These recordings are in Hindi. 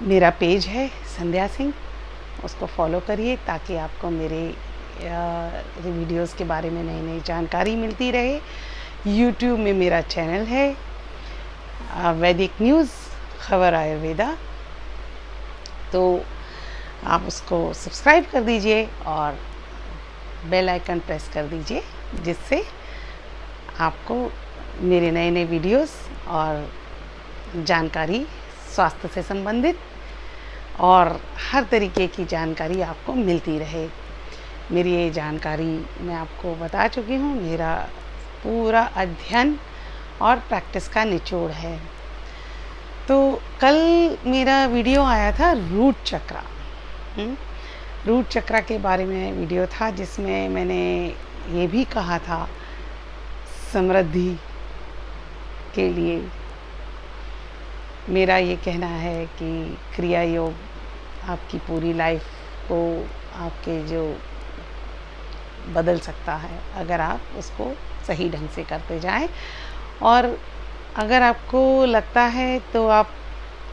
मेरा पेज है संध्या सिंह, उसको फॉलो करिए ताकि आपको मेरे वीडियोस के बारे में नई नई जानकारी मिलती रहे। यूट्यूब में मेरा चैनल है वैदिक न्यूज़ खबर आयुर्वेदा, तो आप उसको सब्सक्राइब कर दीजिए और बेल आइकन प्रेस कर दीजिए, जिससे आपको मेरे नए नए वीडियोस और जानकारी स्वास्थ्य से संबंधित और हर तरीके की जानकारी आपको मिलती रहे। मेरी ये जानकारी मैं आपको बता चुकी हूँ, मेरा पूरा अध्ययन और प्रैक्टिस का निचोड़ है। तो कल मेरा वीडियो आया था रूट चक्रा। रूट चक्रा के बारे में वीडियो था, जिसमें मैंने ये भी कहा था समृद्धि के लिए मेरा ये कहना है कि क्रिया योग आपकी पूरी लाइफ को आपके जो बदल सकता है, अगर आप उसको सही ढंग से करते जाएं। और अगर आपको लगता है तो आप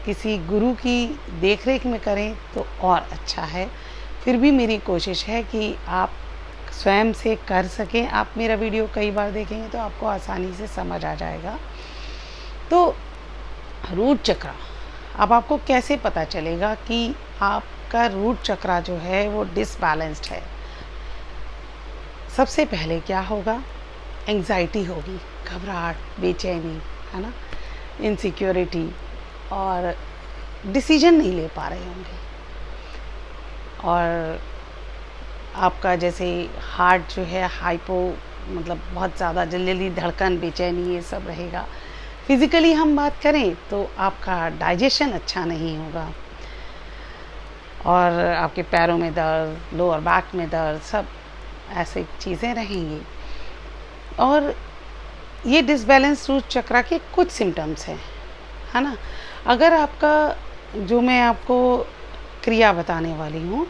किसी गुरु की देखरेख में करें तो और अच्छा है। फिर भी मेरी कोशिश है कि आप स्वयं से कर सकें। आप मेरा वीडियो कई बार देखेंगे तो आपको आसानी से समझ आ जाएगा। तो रूट चक्रा, अब आपको कैसे पता चलेगा कि आपका रूट चक्रा जो है वो डिसबैलेंस्ड है? सबसे पहले क्या होगा? एंग्जाइटी होगी, घबराहट, बेचैनी, है ना, इनसिक्योरिटी, और डिसीजन नहीं ले पा रहे होंगे। और आपका जैसे हार्ट जो है हाइपो, मतलब बहुत ज़्यादा जल्दी धड़कन, बेचैनी, ये सब रहेगा। फिज़िकली हम बात करें तो आपका डाइजेशन अच्छा नहीं होगा और आपके पैरों में दर्द, लोअर बैक में दर्द, सब ऐसे चीज़ें रहेंगी। और ये डिसबैलेंस रूट चक्रा के कुछ सिम्टम्स हैं, है ना। अगर आपका, जो मैं आपको क्रिया बताने वाली हूँ,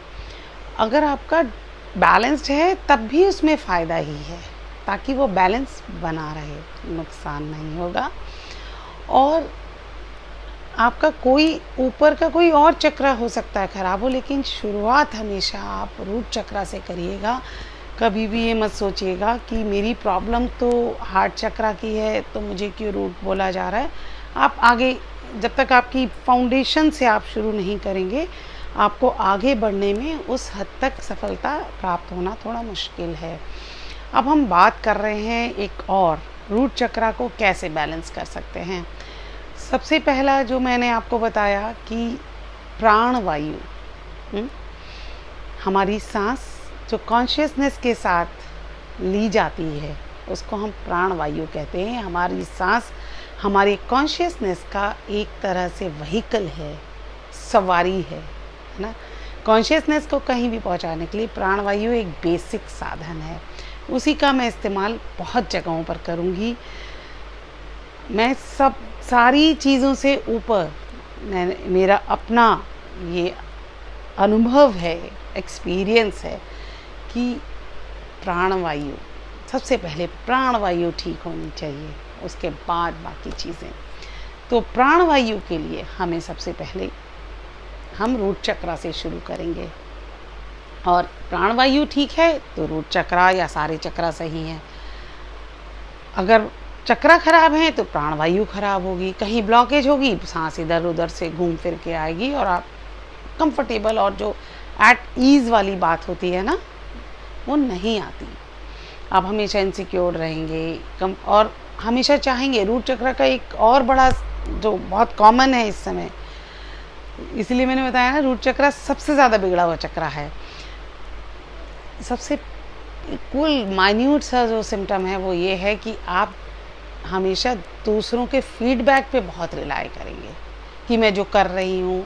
अगर आपका बैलेंस्ड है तब भी उसमें फ़ायदा ही है, ताकि वो बैलेंस बना रहे, नुकसान नहीं होगा। और आपका कोई ऊपर का कोई और चक्र हो सकता है ख़राब हो, लेकिन शुरुआत हमेशा आप रूट चक्रा से करिएगा। कभी भी ये मत सोचिएगा कि मेरी प्रॉब्लम तो हार्ट चक्रा की है तो मुझे क्यों रूट बोला जा रहा है। आप आगे, जब तक आपकी फाउंडेशन से आप शुरू नहीं करेंगे, आपको आगे बढ़ने में उस हद तक सफलता प्राप्त होना थोड़ा मुश्किल है। अब हम बात कर रहे हैं एक और, रूट चक्रा को कैसे बैलेंस कर सकते हैं। सबसे पहला जो मैंने आपको बताया कि प्राण वायु, हमारी सांस जो कॉन्शियसनेस के साथ ली जाती है उसको हम प्राण वायु कहते हैं। हमारी सांस हमारी कॉन्शियसनेस का एक तरह से व्हीकल है, सवारी है ना। कॉन्शियसनेस को कहीं भी पहुंचाने के लिए प्राण वायु एक बेसिक साधन है। उसी का मैं इस्तेमाल बहुत जगहों पर करूँगी। मैं सारी चीज़ों से ऊपर मेरा अपना ये अनुभव है, एक्सपीरियंस है कि प्राणवायु, सबसे पहले प्राणवायु ठीक होनी चाहिए, उसके बाद बाकी चीज़ें। तो प्राणवायु के लिए हमें सबसे पहले हम रूट चक्रा से शुरू करेंगे। और प्राणवायु ठीक है तो रूट चक्रा या सारे चक्रा सही हैं। अगर चक्रा खराब है तो प्राणवायु खराब होगी, कहीं ब्लॉकेज होगी, सांस इधर उधर से घूम फिर के आएगी और आप कंफर्टेबल और जो एट ईज़ वाली बात होती है ना, वो नहीं आती। आप हमेशा इनसिक्योर रहेंगे और हमेशा चाहेंगे। रूट चक्र का एक और बड़ा जो बहुत कॉमन है इस समय, इसलिए मैंने बताया ना, रूट चक्र सबसे ज़्यादा बिगड़ा हुआ चक्र है। सबसे कुल माइन्यूट सा जो सिम्टम है वो ये है कि आप हमेशा दूसरों के फीडबैक पे बहुत रिलाई करेंगे कि मैं जो कर रही हूँ,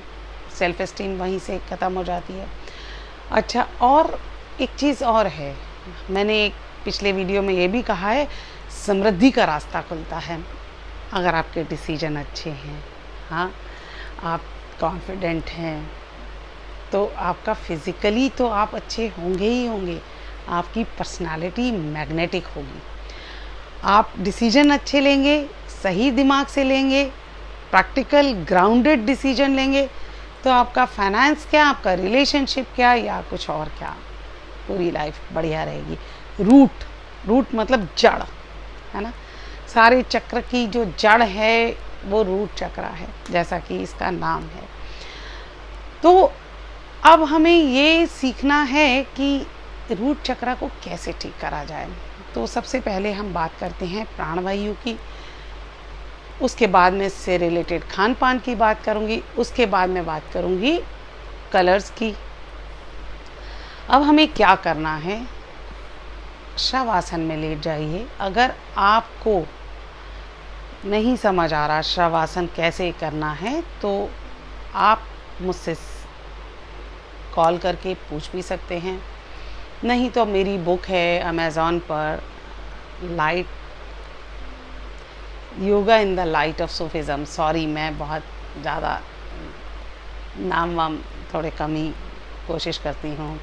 सेल्फ एस्टीम वहीं से ख़त्म हो जाती है। अच्छा, और एक चीज़ और है, मैंने एक पिछले वीडियो में ये भी कहा है, समृद्धि का रास्ता खुलता है अगर आपके डिसीजन अच्छे हैं। हाँ, आप कॉन्फिडेंट हैं तो आपका फिज़िकली तो आप अच्छे होंगे ही होंगे, आपकी पर्सनालिटी मैग्नेटिक होगी। आप डिसीजन अच्छे लेंगे, सही दिमाग से लेंगे, प्रैक्टिकल ग्राउंडेड डिसीजन लेंगे, तो आपका फाइनेंस क्या, आपका रिलेशनशिप क्या, या कुछ और क्या, पूरी लाइफ बढ़िया रहेगी। रूट, रूट मतलब जड़, है ना। सारे चक्र की जो जड़ है वो रूट चक्र है, जैसा कि इसका नाम है। तो अब हमें ये सीखना है कि रूट चक्र को कैसे ठीक करा जाए। तो सबसे पहले हम बात करते हैं प्राणवायु की, उसके बाद में इससे रिलेटेड खान पान की बात करूँगी, उसके बाद में बात करूँगी कलर्स की। अब हमें क्या करना है, शवासन में लेट जाइए। अगर आपको नहीं समझ आ रहा शवासन कैसे करना है तो आप मुझसे कॉल करके पूछ भी सकते हैं, नहीं तो मेरी बुक है अमेज़ॉन पर, light yoga in the light of Sufism. Sorry, मैं बहुत ज़्यादा नाम वाम थोड़े कम ही कोशिश करती हूँ।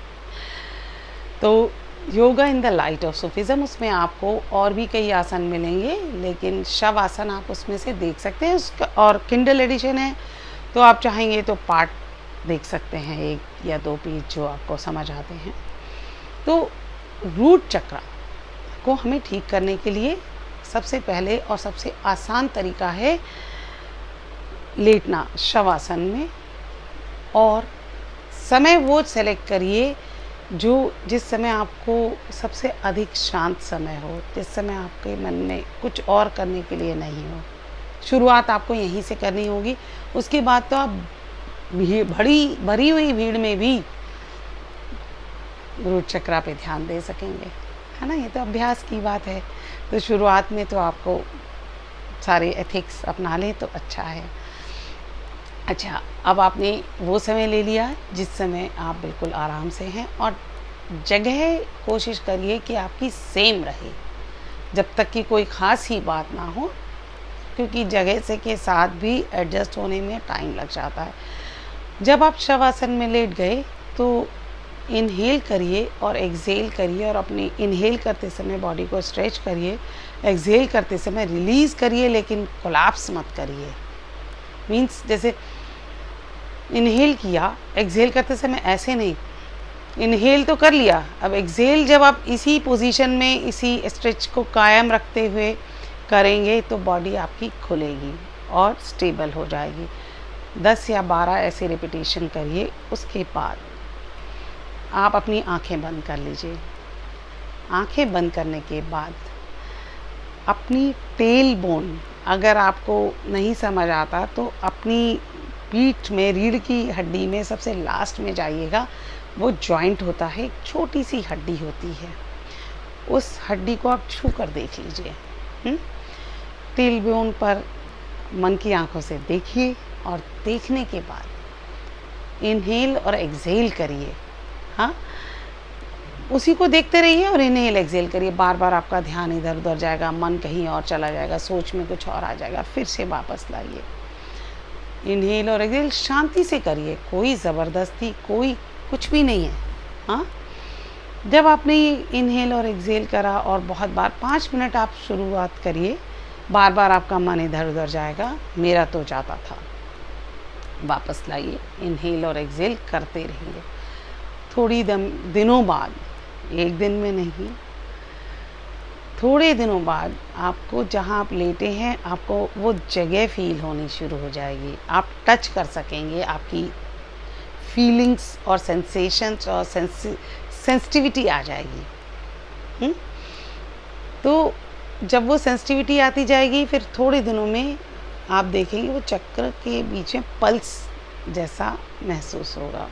तो yoga in the light of Sufism, उसमें आपको और भी कई आसन मिलेंगे, लेकिन शव आसन आप उसमें से देख सकते हैं। उसका और किंडल एडिशन है, तो आप चाहेंगे तो पार्ट देख सकते हैं, 1 या 2 पेज जो आपको समझ आते हैं। तो रूट चक्र को हमें ठीक करने के लिए सबसे पहले और सबसे आसान तरीका है लेटना शवासन में, और समय वो सेलेक्ट करिए जो जिस समय आपको सबसे अधिक शांत समय हो, जिस समय आपके मन में कुछ और करने के लिए नहीं हो। शुरुआत आपको यहीं से करनी होगी, उसके बाद तो आप भरी हुई भीड़ में भी रूट चक्र पे ध्यान दे सकेंगे, है ना। ये तो अभ्यास की बात है, तो शुरुआत में तो आपको सारे एथिक्स अपना लें तो अच्छा है। अच्छा, अब आपने वो समय ले लिया जिस समय आप बिल्कुल आराम से हैं, और जगह कोशिश करिए कि आपकी सेम रहे जब तक कि कोई ख़ास ही बात ना हो, क्योंकि जगह से के साथ भी एडजस्ट होने में टाइम लग जाता है। जब आप शवासन में लेट गए तो इनहेल करिए और एक्सहेल करिए, और अपनी इनहेल करते समय बॉडी को स्ट्रेच करिए, एक्सहेल करते समय रिलीज़ करिए, लेकिन कोलैप्स मत करिए। मीन्स जैसे इनहेल किया, एक्सहेल करते समय ऐसे नहीं, इनहेल तो कर लिया, अब एक्सहेल जब आप इसी पोजीशन में इसी स्ट्रेच को कायम रखते हुए करेंगे तो बॉडी आपकी खुलेगी और स्टेबल हो जाएगी। 10 या 12 ऐसे रिपीटेशन करिए। उसके बाद आप अपनी आंखें बंद कर लीजिए। आंखें बंद करने के बाद अपनी टेल बोन, अगर आपको नहीं समझ आता तो अपनी पीठ में रीढ़ की हड्डी में सबसे लास्ट में जाइएगा, वो जॉइंट होता है, एक छोटी सी हड्डी होती है, उस हड्डी को आप छू कर देख लीजिए। टेल बोन पर मन की आंखों से देखिए, और देखने के बाद इनहेल और एक्सहेल करिए। हाँ, उसी को देखते रहिए और इनहेल एक्सहेल करिए। बार बार आपका ध्यान इधर उधर जाएगा, मन कहीं और चला जाएगा, सोच में कुछ और आ जाएगा, फिर से वापस लाइए। इनहेल और एक्सहेल शांति से करिए, कोई ज़बरदस्ती कोई कुछ भी नहीं है। हाँ, जब आपने इनहेल और एक्सहेल करा और बहुत बार 5 मिनट आप शुरुआत करिए, बार बार आपका मन इधर उधर जाएगा, मेरा तो जाता था, वापस लाइए, इनहेल और एक्सहेल करते रहिए। थोड़ी दिनों बाद, एक दिन में नहीं, थोड़े दिनों बाद आपको जहाँ आप लेटे हैं आपको वो जगह फील होनी शुरू हो जाएगी, आप टच कर सकेंगे, आपकी फीलिंग्स और सेंसेशंस और सेंसिटिविटी आ जाएगी। तो जब वो सेंसिटिविटी आती जाएगी, फिर थोड़े दिनों में आप देखेंगे वो चक्र के बीच में पल्स जैसा महसूस होगा,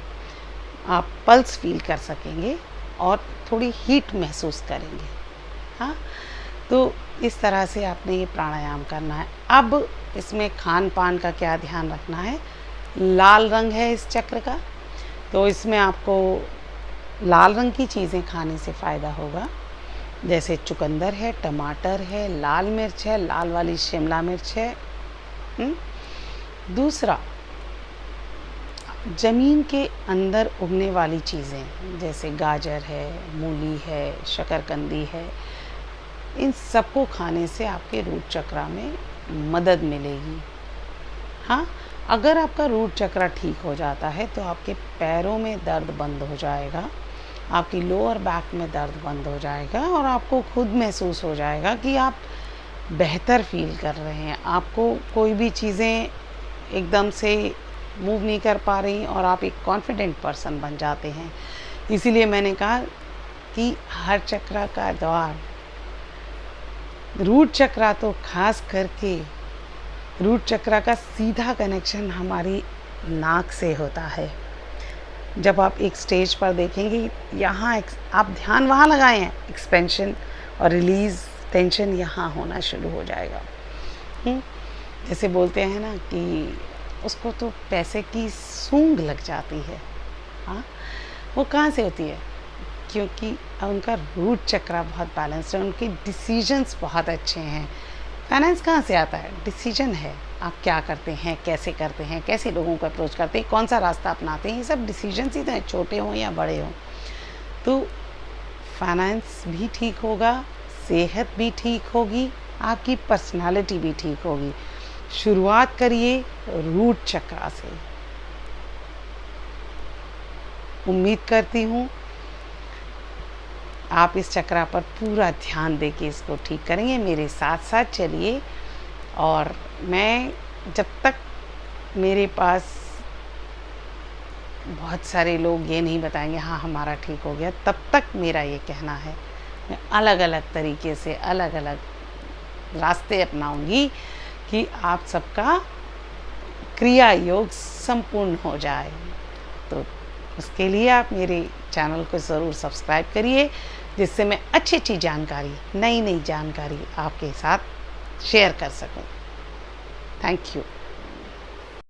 आप पल्स फील कर सकेंगे और थोड़ी हीट महसूस करेंगे। हाँ, तो इस तरह से आपने ये प्राणायाम करना है। अब इसमें खान पान का क्या ध्यान रखना है। लाल रंग है इस चक्र का, तो इसमें आपको लाल रंग की चीज़ें खाने से फ़ायदा होगा, जैसे चुकंदर है, टमाटर है, लाल मिर्च है, लाल वाली शिमला मिर्च है। दूसरा, ज़मीन के अंदर उगने वाली चीज़ें जैसे गाजर है, मूली है, शकरकंदी है, इन सबको खाने से आपके रूट चक्र में मदद मिलेगी। हाँ, अगर आपका रूट चक्रा ठीक हो जाता है तो आपके पैरों में दर्द बंद हो जाएगा, आपकी लोअर बैक में दर्द बंद हो जाएगा और आपको खुद महसूस हो जाएगा कि आप बेहतर फील कर रहे हैं। आपको कोई भी चीज़ें एकदम से मूव नहीं कर पा रही और आप एक कॉन्फिडेंट पर्सन बन जाते हैं। इसीलिए मैंने कहा कि हर चक्रा का द्वार, रूट चक्रा तो खास करके रूट चक्रा का सीधा कनेक्शन हमारी नाक से होता है। जब आप एक स्टेज पर देखेंगे, यहाँ आप ध्यान वहाँ लगाए हैं, एक्सपेंशन और रिलीज़, टेंशन यहाँ होना शुरू हो जाएगा। जैसे बोलते हैं ना कि उसको तो पैसे की सूंघ लग जाती है। हाँ, वो कहाँ से होती है? क्योंकि उनका रूट चक्रा बहुत बैलेंस्ड है, उनके डिसीजंस बहुत अच्छे हैं। फाइनेंस कहाँ से आता है? डिसीजन है। आप क्या करते हैं, कैसे करते हैं, कैसे लोगों को अप्रोच करते हैं, कौन सा रास्ता अपनाते हैं, ये सब डिसीजंस ही तो हैं, छोटे हों या बड़े हों। तो फाइनेंस भी ठीक होगा, सेहत भी ठीक होगी, आपकी पर्सनालिटी भी ठीक होगी। शुरुआत करिए रूट चक्रा से। उम्मीद करती हूँ आप इस चक्रा पर पूरा ध्यान देके इसको ठीक करेंगे, मेरे साथ साथ चलिए। और मैं जब तक मेरे पास बहुत सारे लोग ये नहीं बताएंगे हाँ हमारा ठीक हो गया, तब तक मेरा ये कहना है मैं अलग अलग तरीके से अलग अलग रास्ते अपनाऊंगी कि आप सबका क्रिया योग संपूर्ण हो जाए। तो उसके लिए आप मेरे चैनल को ज़रूर सब्सक्राइब करिए, जिससे मैं अच्छी अच्छी जानकारी, नई नई जानकारी आपके साथ शेयर कर सकूं। Thank you.